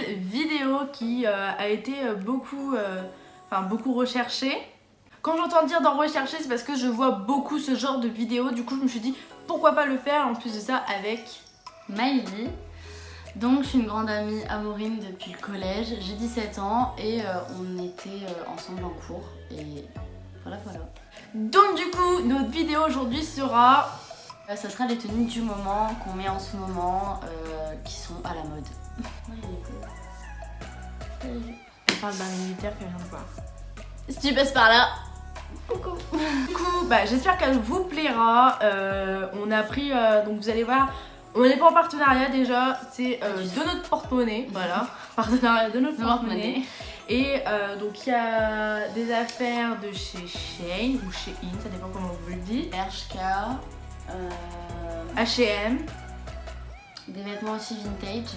nouvelle vidéo qui a été beaucoup recherchée. Quand j'entends dire d'en rechercher, c'est parce que je vois beaucoup ce genre de vidéos. Du coup, je me suis dit pourquoi pas le faire en plus de ça avec Maëlie. Donc, je suis une grande amie à Maureen depuis le collège. J'ai 17 ans et on était ensemble en cours. Et voilà. Donc du coup, notre vidéo aujourd'hui sera... Ça sera les tenues du moment qu'on met en ce moment qui sont à la mode. On parle d'un militaire qu'elle vient de voir. Si tu passes par là, coucou. Du coup, j'espère qu'elle vous plaira. On a pris, donc vous allez voir, on n'est pas en partenariat déjà, c'est de notre porte-monnaie, voilà, partenariat de notre porte-monnaie. Et donc il y a des affaires de chez Shein ou Shein, ça dépend comment vous le dites. Bershka, H&M, des vêtements aussi vintage.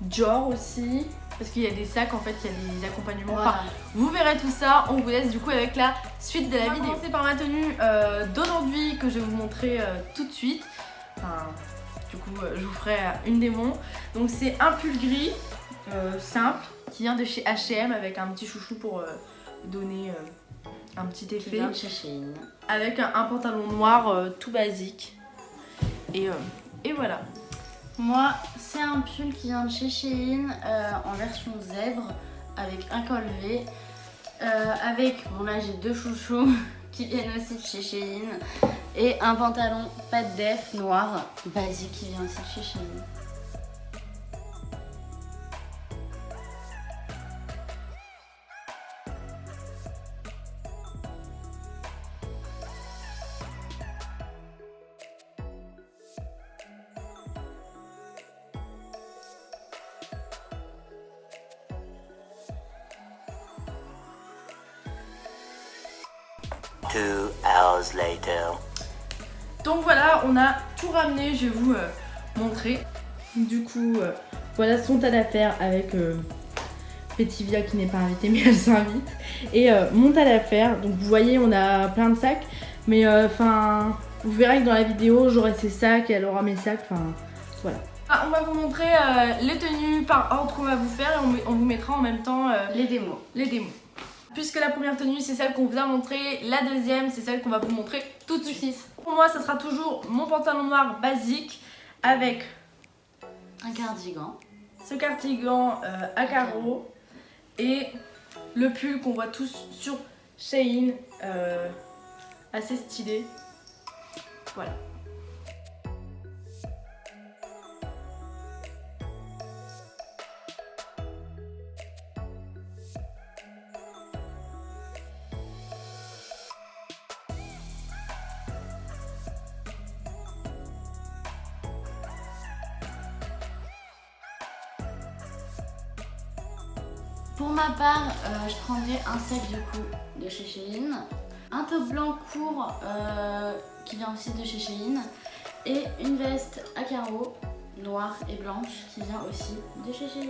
Dior aussi, parce qu'il y a des sacs en fait, il y a des accompagnements. Voilà. Enfin, vous verrez tout ça, on vous laisse du coup avec la suite de la vidéo. On va commencer par ma tenue d'aujourd'hui que je vais vous montrer tout de suite. Enfin, du coup, je vous ferai une démo. Donc c'est un pull gris simple qui vient de chez H&M avec un petit chouchou pour donner un petit effet. Qui vient de chez Shein. Avec un pantalon noir tout basique. Et voilà. Moi, c'est un pull qui vient de chez Shein en version zèbre avec un col V. Bon là j'ai deux chouchous qui viennent aussi de chez Shein. Et un pantalon pas de def noir basique qui vient aussi de chez Shein. Two hours later. Donc voilà, on a tout ramené, je vais vous montrer. Du coup, voilà son tas d'affaires avec Pétivia qui n'est pas invitée mais elle s'invite. Et mon tas d'affaires, donc vous voyez on a plein de sacs. Mais enfin, vous verrez que dans la vidéo j'aurai ces sacs et elle aura mes sacs, enfin voilà. On va vous montrer les tenues par ordre qu'on va vous faire et on vous mettra en même temps Les démos. Puisque la première tenue c'est celle qu'on vous a montrée, la deuxième c'est celle qu'on va vous montrer tout de suite. Pour moi ça sera toujours mon pantalon noir basique avec un cardigan. Ce cardigan à carreaux et le pull qu'on voit tous sur Shein, assez stylé. Voilà. Pour ma part, je prendrai un sac du coup de chez Shein, un top blanc court qui vient aussi de chez Shein et une veste à carreaux noire et blanche qui vient aussi de chez Shein.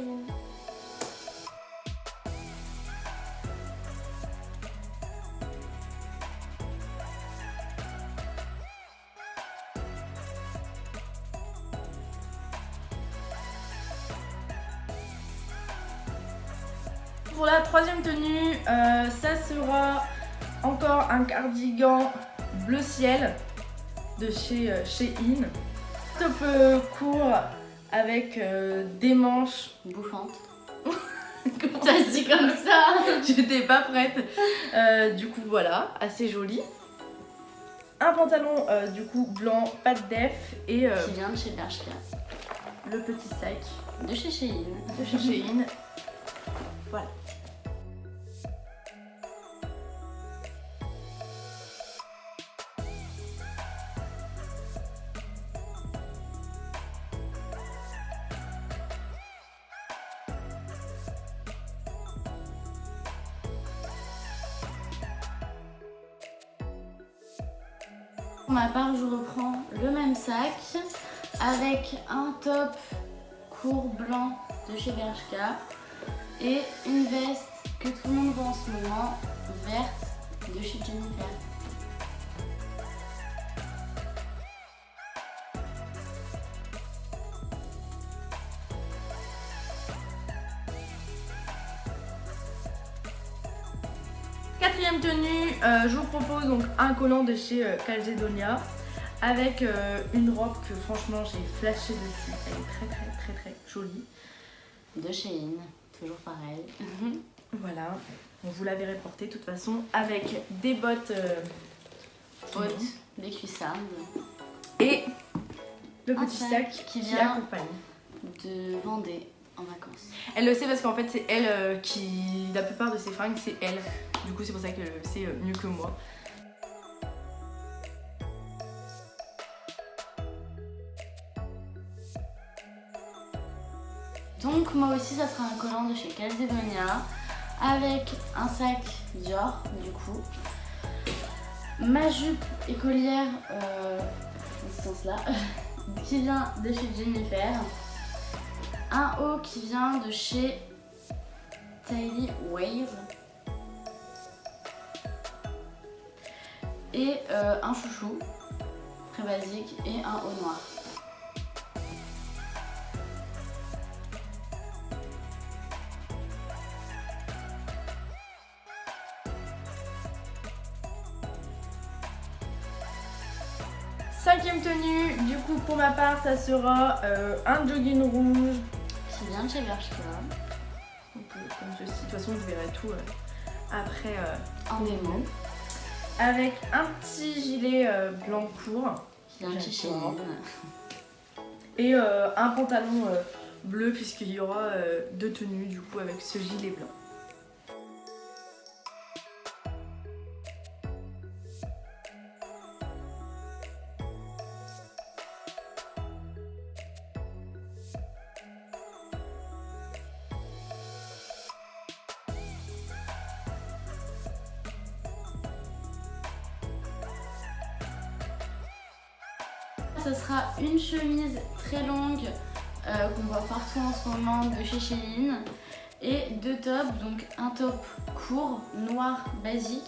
Pour la troisième tenue, ça sera encore un cardigan bleu ciel de chez Shein. Top court avec des manches Bouffantes. Comment Ça se dit comme ça. J'étais pas prête. Du coup voilà, assez joli. Un pantalon du coup blanc, pas de def et qui vient de chez Bershka. Le petit sac de chez Shein. De chez Shein. Voilà. Pour ma part, je reprends le même sac avec un top court blanc de chez Bershka et une veste que tout le monde voit en ce moment, verte de chez Jennifer. Quatrième tenue, je vous propose donc un collant de chez Calzedonia avec une robe que franchement j'ai flashé dessus. Elle est très jolie. De Shein, toujours pareil. Voilà, on vous la verrez porter de toute façon avec des bottes Hautes, des cuissardes. Et le Un petit sac sac qui qui vient accompagne. De Vendée en vacances. Elle le sait parce qu'en fait c'est elle qui... La plupart de ses fringues c'est elle. Du coup c'est pour ça qu'elle le sait mieux que moi. Donc moi aussi ça sera un collant de chez Calzedonia avec un sac Dior du coup, ma jupe écolière dans ce sens là qui vient de chez Jennifer, un haut qui vient de chez Tiny Wave et un chouchou très basique et un haut noir. Cinquième tenue, du coup pour ma part ça sera un jogging rouge. Qui vient de chez Bershka. Donc, comme ceci, de toute façon vous verrez tout après En démo. avec un petit gilet blanc court Qui vient de chez J'adore. Shein. et un pantalon bleu puisqu'il y aura deux tenues du coup avec ce gilet blanc. Ce sera une chemise très longue qu'on voit partout en ce moment de chez Shein et deux tops, donc un top court noir basique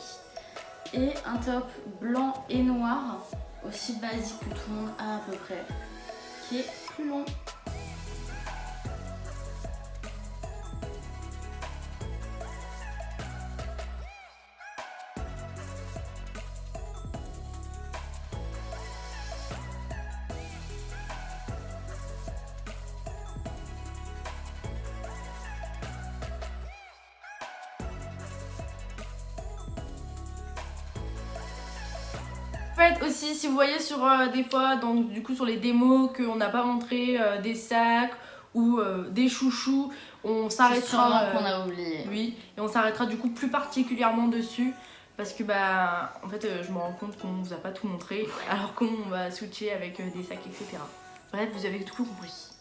et un top blanc et noir aussi basique que tout le monde a à peu près, qui est plus long. En fait aussi si vous voyez sur des fois donc du coup sur les démos qu'on n'a pas montré des sacs ou des chouchous, on C'est s'arrêtera sûrement qu'on a oublié. oui, et on s'arrêtera du coup plus particulièrement dessus parce que bah en fait je me rends compte qu'on vous a pas tout montré alors qu'on va switcher avec des sacs etc. Bref vous avez tout compris.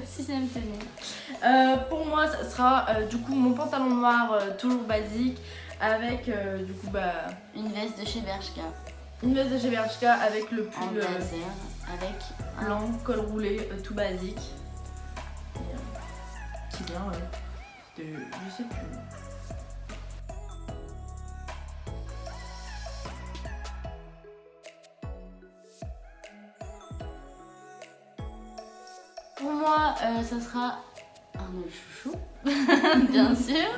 Sixième tenue. Pour moi ça sera du coup mon pantalon noir toujours basique avec du coup bah Une veste de chez Bershka une veste de chez Bershka avec le en pull blazer avec un blanc col roulé tout basique qui vient de je sais plus. Pour moi, ça sera un autre chouchou, bien sûr.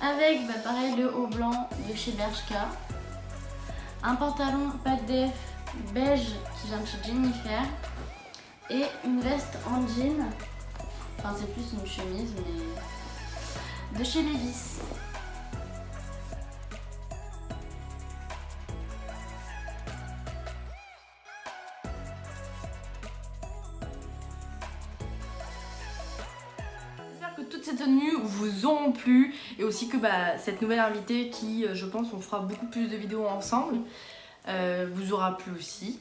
Avec, bah, pareil, le haut blanc de chez Bershka. Un pantalon pas de def beige qui vient de chez Jennifer. Et une veste en jean. Enfin, c'est plus une chemise, mais de chez Levi's. J'espère que toutes ces tenues vous ont plu et aussi que bah, cette nouvelle invitée qui je pense on fera beaucoup plus de vidéos ensemble vous aura plu aussi.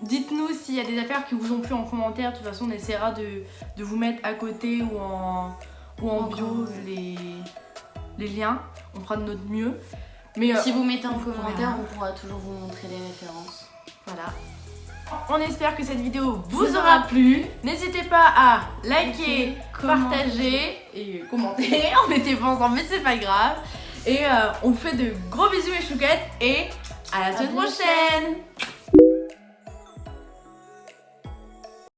Dites-nous s'il y a des affaires qui vous ont plu en commentaire, de toute façon on essaiera de vous mettre à côté ou en bio les liens, on fera de notre mieux. Mais Si vous mettez en commentaire, voilà. on pourra toujours vous montrer les références. Voilà. On espère que cette vidéo vous aura plu. N'hésitez pas à liker, partager et commenter. On n'était pas ensemble mais c'est pas grave. Et on vous fait de gros bisous et chouquettes et à la semaine prochaine.